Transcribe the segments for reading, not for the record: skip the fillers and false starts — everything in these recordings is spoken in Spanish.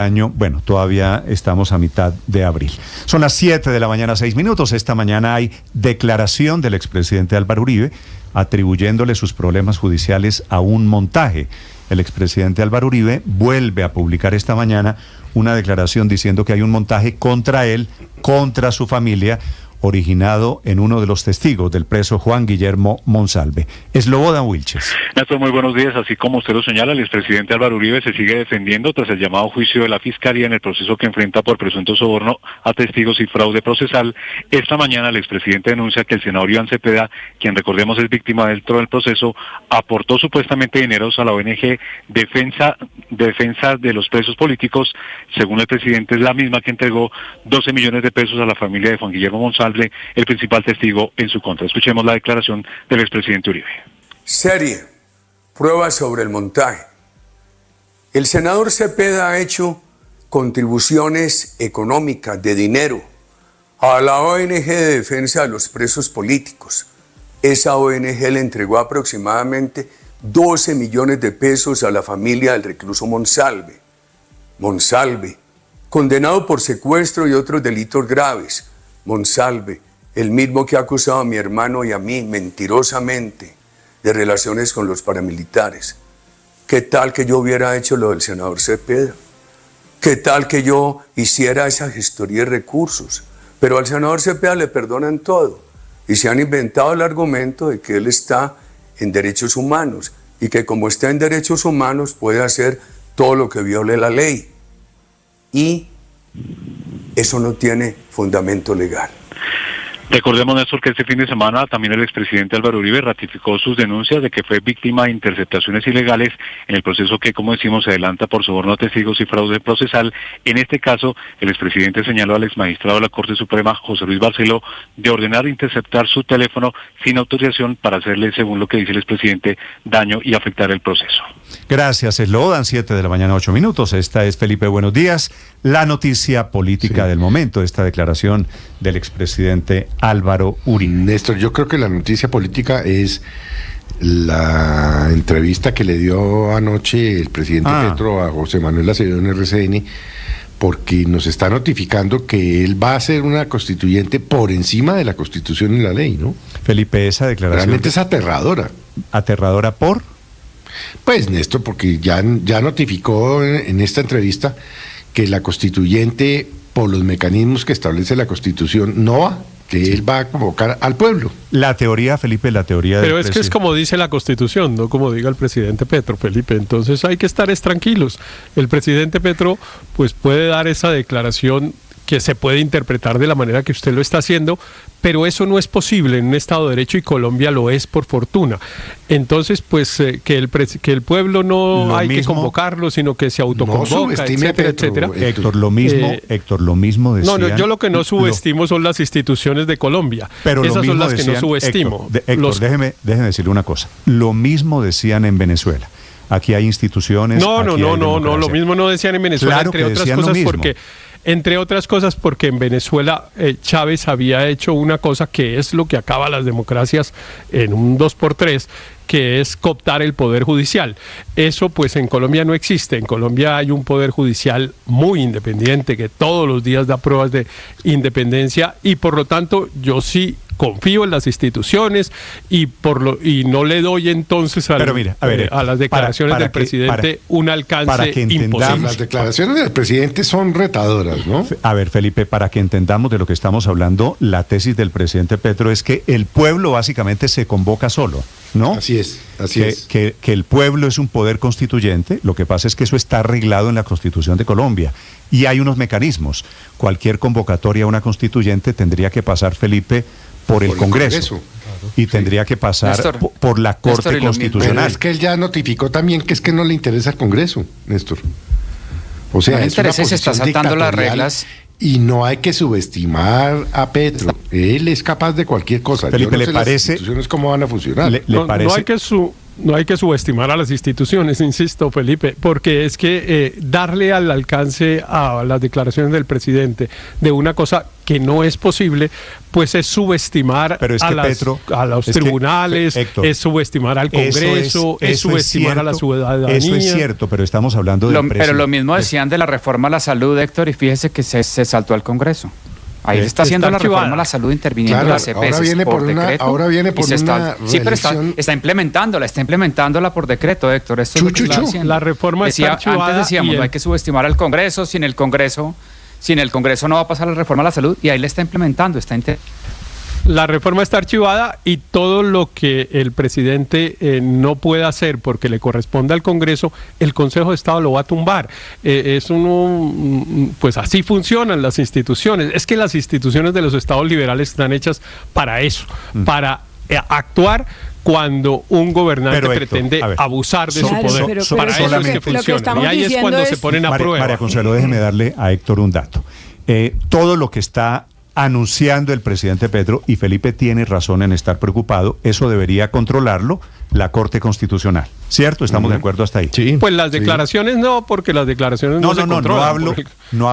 año, bueno, todavía estamos a mitad de abril. Son las 7 de la mañana, 6 minutos. Esta mañana hay declaración del expresidente Álvaro Uribe atribuyéndole sus problemas judiciales a un montaje. El expresidente Álvaro Uribe vuelve a publicar esta mañana una declaración diciendo que hay un montaje contra él, contra su familia, originado en uno de los testigos del preso Juan Guillermo Monsalve. Slobodan Wilches. Néstor, muy buenos días. Así como usted lo señala, el expresidente Álvaro Uribe se sigue defendiendo tras el llamado juicio de la Fiscalía en el proceso que enfrenta por presunto soborno a testigos y fraude procesal. Esta mañana el expresidente denuncia que el senador Iván Cepeda, quien recordemos es víctima dentro del proceso, aportó supuestamente dineros a la ONG Defensa de los Presos Políticos. Según el presidente, es la misma que entregó 12 millones de pesos a la familia de Juan Guillermo Monsalve, el principal testigo en su contra. Escuchemos la declaración del expresidente Uribe. Serie, pruebas sobre el montaje. El senador Cepeda ha hecho contribuciones económicas de dinero a la ONG de defensa de los presos políticos. Esa ONG le entregó aproximadamente 12 millones de pesos a la familia del recluso Monsalve. Monsalve, condenado por secuestro y otros delitos graves. Monsalve, el mismo que ha acusado a mi hermano y a mí mentirosamente de relaciones con los paramilitares. ¿Qué tal que yo hubiera hecho lo del senador Cepeda? ¿Qué tal que yo hiciera esa gestoría de recursos? Pero al senador Cepeda le perdonan todo y se han inventado el argumento de que él está en derechos humanos y que como está en derechos humanos puede hacer todo lo que viole la ley. Y eso no tiene fundamento legal. Recordemos, Néstor, que este fin de semana también el expresidente Álvaro Uribe ratificó sus denuncias de que fue víctima de interceptaciones ilegales en el proceso que, como decimos, se adelanta por soborno a testigos y fraude procesal. En este caso, el expresidente señaló al exmagistrado de la Corte Suprema, José Luis Barceló, de ordenar interceptar su teléfono sin autorización para hacerle, según lo que dice el expresidente, daño y afectar el proceso. Gracias, Slobodan. 7 de la mañana, 8 minutos. Esta es Felipe, buenos días. La noticia política del momento, esta declaración del expresidente Álvaro Uribe. Néstor, yo creo que la noticia política es la entrevista que le dio anoche el presidente Petro a José Manuel Acevedo en RCN, porque nos está notificando que él va a ser una constituyente por encima de la Constitución y la ley, ¿no? Felipe, esa declaración realmente es aterradora. ¿Aterradora por? Pues, Néstor, porque ya notificó en esta entrevista que la constituyente, por los mecanismos que establece la Constitución, no va, que él va a convocar al pueblo. La teoría, Felipe, la teoría... Pero es que es como dice la Constitución, no como diga el presidente Petro, Felipe. Entonces hay que estar tranquilos. El presidente Petro pues puede dar esa declaración que se puede interpretar de la manera que usted lo está haciendo, pero eso no es posible en un Estado de Derecho y Colombia lo es por fortuna. Entonces, pues que el pueblo no hay que convocarlo, sino que se autoconvoca, etcétera. Héctor, lo mismo decían... No, yo lo que no subestimo son las instituciones de Colombia. Pero esas son las decían, que no subestimo. Héctor, déjeme decirle una cosa. Lo mismo decían en Venezuela. Aquí hay instituciones... No, lo mismo no decían en Venezuela, claro, entre otras cosas porque en Venezuela Chávez había hecho una cosa que es lo que acaba las democracias en un 2x3, que es cooptar el poder judicial. Eso pues en Colombia no existe. En Colombia hay un poder judicial muy independiente que todos los días da pruebas de independencia y por lo tanto yo sí confío en las instituciones y no le doy entonces a las declaraciones del presidente un alcance imposible. Las declaraciones del presidente son retadoras, ¿no? A ver, Felipe, para que entendamos de lo que estamos hablando, la tesis del presidente Petro es que el pueblo básicamente se convoca solo, ¿no? Así es. Que el pueblo es un poder constituyente. Lo que pasa es que eso está arreglado en la Constitución de Colombia y hay unos mecanismos. Cualquier convocatoria a una constituyente tendría que pasar, Felipe, por el Congreso. Y tendría que pasar por la Corte Constitucional. Pero es que él ya notificó también que es que no le interesa el Congreso, Néstor. O sea, es una se está saltando las reglas. Y no hay que subestimar a Petro. Él es capaz de cualquier cosa. Felipe, Yo no ¿le sé parece? las instituciones cómo van a funcionar. No hay que No hay que subestimar a las instituciones, insisto, Felipe, porque es que darle al alcance a las declaraciones del presidente de una cosa que no es posible, pues es subestimar a los tribunales, Héctor, es subestimar al Congreso, es subestimar a la ciudadanía. Eso es cierto, pero estamos hablando de... Pero lo mismo decían de la reforma a la salud, Héctor, y fíjese que se saltó al Congreso. Ahí se está haciendo la reforma a la salud interviniendo las EPS ahora viene por decreto. Ahora viene por una sí, pero está implementándola por decreto, Héctor. Esto es lo que está haciendo. La reforma está archivada. Antes decíamos, no hay que subestimar al Congreso, sin el Congreso no va a pasar la reforma a la salud, y ahí la está implementando, La reforma está archivada y todo lo que el presidente no pueda hacer porque le corresponde al Congreso, el Consejo de Estado lo va a tumbar. Pues así funcionan las instituciones. Es que las instituciones de los estados liberales están hechas para eso, para actuar cuando un gobernante Héctor, pretende abusar de su poder. Para eso es que funciona. Y ahí es cuando se ponen a prueba. María Consuelo, déjeme darle a Héctor un dato. Todo lo que está anunciando el presidente Petro, y Felipe tiene razón en estar preocupado, eso debería controlarlo la Corte Constitucional, ¿cierto? ¿Estamos de acuerdo hasta ahí? Sí. Pues las declaraciones no, porque las declaraciones no se controlan. No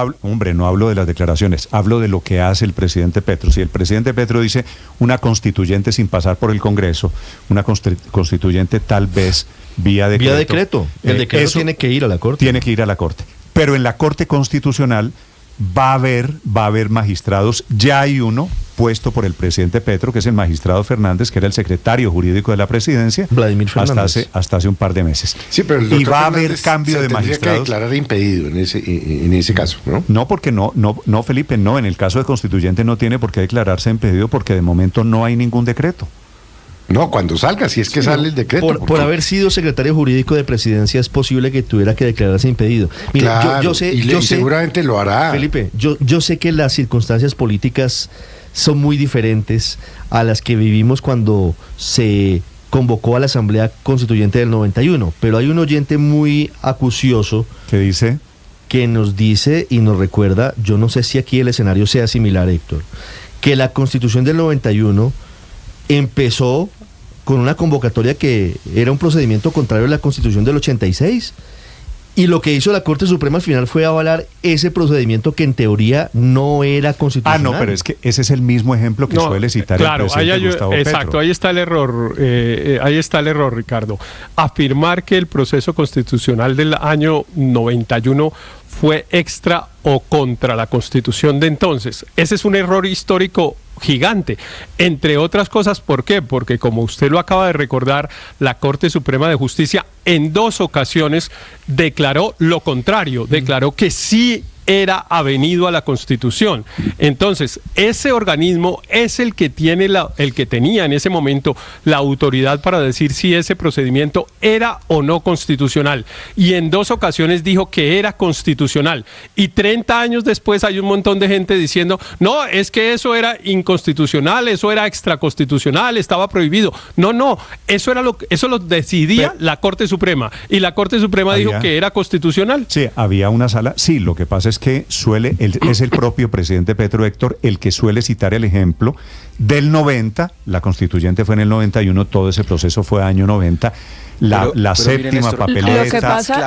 hablo de las declaraciones, hablo de lo que hace el presidente Petro. Si el presidente Petro dice una constituyente sin pasar por el Congreso, una constituyente tal vez vía decreto. Vía decreto. El decreto tiene que ir a la Corte. Tiene que ir a la Corte. Pero en la Corte Constitucional va a haber magistrados, ya hay uno puesto por el presidente Petro, que es el magistrado Fernández, que era el secretario jurídico de la presidencia, Vladimir Fernández, hasta hace un par de meses. Sí, pero y va a haber cambio de magistrados. Que declarar impedido en ese caso, ¿no? No, porque no, Felipe, no, en el caso de constituyente no tiene por qué declararse impedido porque de momento no hay ningún decreto. No, cuando salga, si es que sale el decreto. Por haber sido secretario jurídico de presidencia es posible que tuviera que declararse impedido. Mire, claro, yo sé, seguramente lo hará. Felipe, yo sé que las circunstancias políticas son muy diferentes a las que vivimos cuando se convocó a la Asamblea Constituyente del 91, pero hay un oyente muy acucioso ¿qué dice? Que nos dice y nos recuerda, yo no sé si aquí el escenario sea similar, Héctor, que la Constitución del 91 empezó con una convocatoria que era un procedimiento contrario a la Constitución del 86, y lo que hizo la Corte Suprema al final fue avalar ese procedimiento que en teoría no era constitucional. No, pero es que ese es el mismo ejemplo que suele citar el presidente Gustavo Petro. Exacto, ahí está el error, Ricardo. Afirmar que el proceso constitucional del año 91 fue extra o contra la Constitución de entonces. Ese es un error histórico gigante, entre otras cosas. ¿Por qué? Porque, como usted lo acaba de recordar, la Corte Suprema de Justicia en 2 ocasiones declaró lo contrario, declaró que sí era avenido a la Constitución. Entonces, ese organismo es el que tenía en ese momento la autoridad para decir si ese procedimiento era o no constitucional. Y en 2 ocasiones dijo que era constitucional. Y 30 años después hay un montón de gente diciendo, no, es que eso era inconstitucional, eso era extraconstitucional, estaba prohibido. No, eso lo decidía la Corte Suprema. Y la Corte Suprema dijo que era constitucional. Sí, había una sala. Sí, lo que pasa es que es el propio presidente Petro, Héctor, el que suele citar el ejemplo del 90, la constituyente fue en el 91, todo ese proceso fue año 90, la séptima papeleta.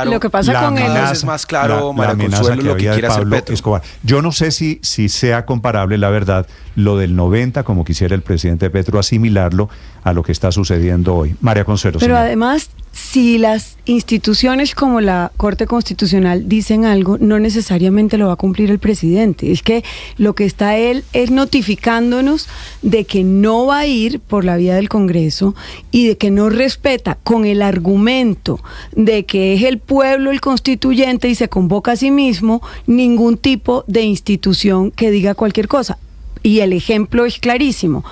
Lo que pasa con él es más claro, la amenaza que había de Pablo Escobar. Yo no sé si sea comparable, la verdad, lo del 90, como quisiera el presidente Petro asimilarlo a lo que está sucediendo hoy. María Consuelo. Pero además, si las instituciones como la Corte Constitucional dicen algo, no necesariamente lo va a cumplir el presidente. Es que lo que está él es notificándonos de que no va a ir por la vía del Congreso y de que no respeta, con el argumento de que es el pueblo el constituyente y se convoca a sí mismo, ningún tipo de institución que diga cualquier cosa. Y el ejemplo es clarísimo.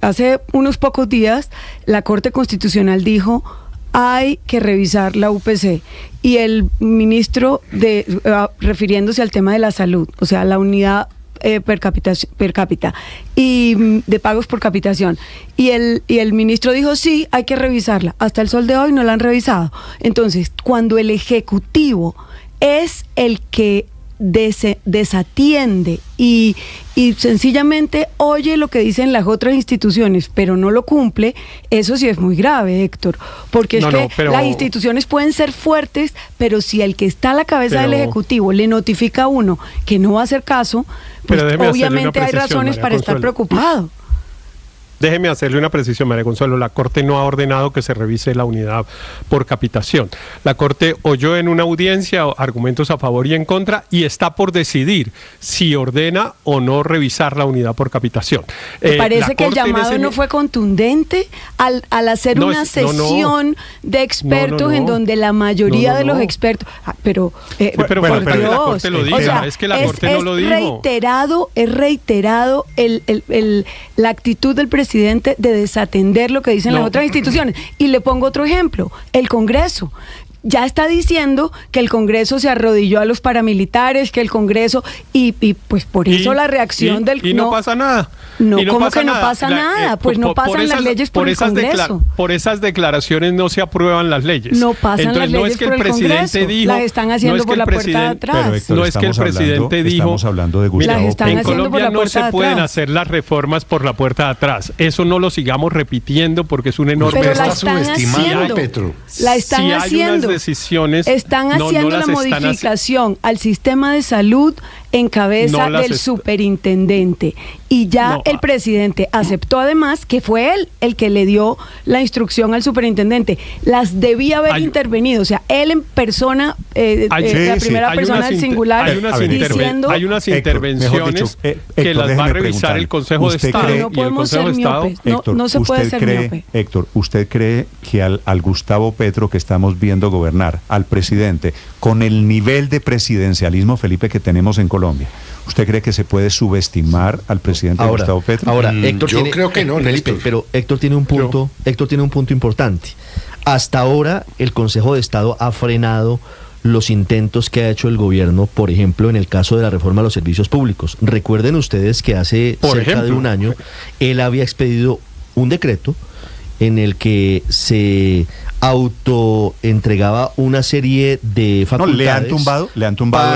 Hace unos pocos días la Corte Constitucional dijo hay que revisar la UPC, y el ministro refiriéndose al tema de la salud, o sea, la unidad per cápita y de pagos por capitación, y el ministro dijo sí, hay que revisarla. Hasta el sol de hoy no la han revisado. Entonces, cuando el Ejecutivo es el que desatiende y sencillamente oye lo que dicen las otras instituciones, pero no lo cumple, eso sí es muy grave, Héctor, porque las instituciones pueden ser fuertes, pero si el que está a la cabeza del Ejecutivo le notifica a uno que no va a hacer caso, pues obviamente hay razones para estar preocupado. Déjeme hacerle una precisión, María Consuelo. La Corte no ha ordenado que se revise la unidad por capitación. La Corte oyó en una audiencia argumentos a favor y en contra y está por decidir si ordena o no revisar la unidad por capitación. ¿Me parece que el llamado no fue contundente al hacer una sesión de expertos en donde la mayoría de los expertos... Pero por Dios, la Corte lo diga, o sea, es que la Corte no lo dijo. Es reiterado la actitud del presidente de desatender lo que dicen las otras instituciones. Y le pongo otro ejemplo, el Congreso. Ya está diciendo que el Congreso se arrodilló a los paramilitares, que el Congreso, y pues por eso la reacción del... Y no pasa nada. No, ¿cómo que no pasa nada? Pues no pasan las leyes por el Congreso. Por esas declaraciones no se aprueban las leyes. No pasan las leyes por el Congreso. Las están haciendo por la puerta de atrás. No es que el presidente dijo... Estamos hablando de Gustavo Petro. En Colombia no se pueden hacer las reformas por la puerta de atrás. Eso no lo sigamos repitiendo porque es un enorme... Pero la están haciendo. La están haciendo. Están haciendo la modificación al sistema de salud en cabeza del superintendente. Y ya el presidente aceptó además que fue él el que le dio la instrucción al superintendente. Las debía haber intervenido. O sea, él en persona, la primera persona del singular, diciendo... Hay unas intervenciones que las va a revisar el Consejo de Estado. No podemos ser miopes. No se puede ser miope. Héctor, ¿usted cree que al Gustavo Petro que estamos viendo gobernar, al presidente, con el nivel de presidencialismo, Felipe, que tenemos en Colombia, ¿usted cree que se puede subestimar al presidente Gustavo Petro? Ahora, Héctor yo creo que no, Felipe, pero Héctor tiene un punto, importante. Hasta ahora el Consejo de Estado ha frenado los intentos que ha hecho el gobierno, por ejemplo, en el caso de la reforma a los servicios públicos. Recuerden ustedes que hace cerca de un año él había expedido un decreto en el que se autoentregaba una serie de facultades. ¿Le han tumbado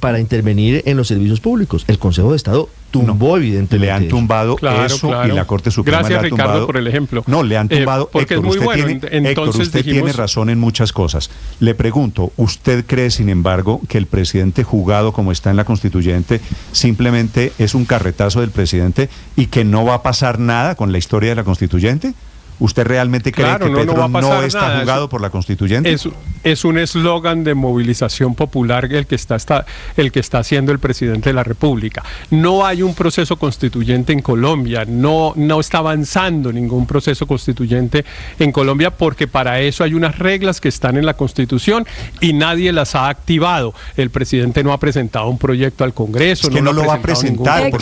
para intervenir en los servicios públicos. El Consejo de Estado tumbó, evidentemente. Le han tumbado y la Corte Suprema Gracias, le ha tumbado. Ricardo, por el ejemplo. No, le han tumbado. Porque Héctor, es muy bueno. Entonces usted tiene razón en muchas cosas. Le pregunto, ¿usted cree, sin embargo, que el presidente jugado como está en la Constituyente simplemente es un carretazo del presidente y que no va a pasar nada con la historia de la Constituyente? ¿Usted realmente cree que Petro no está jugado por la Constituyente? Es un eslogan de movilización popular el que está haciendo el presidente de la República. No hay un proceso constituyente en Colombia, no está avanzando ningún proceso constituyente en Colombia porque para eso hay unas reglas que están en la Constitución y nadie las ha activado. El presidente no ha presentado un proyecto al Congreso. Es que no lo va a presentar.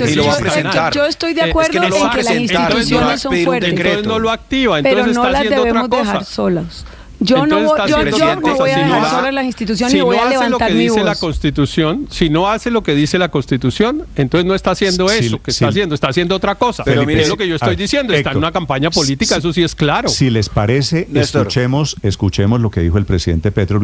Yo estoy de acuerdo en que las instituciones son fuertes. Entonces no lo activa. Pero no las debemos dejar solas. Yo no voy a dejar solas las instituciones y voy a levantar mi voz. Si no hace lo que dice la Constitución, entonces no está haciendo eso que está haciendo, está haciendo otra cosa. Pero mire lo que yo estoy diciendo, está en una campaña política, eso sí es claro. Si les parece, escuchemos lo que dijo el presidente Petro.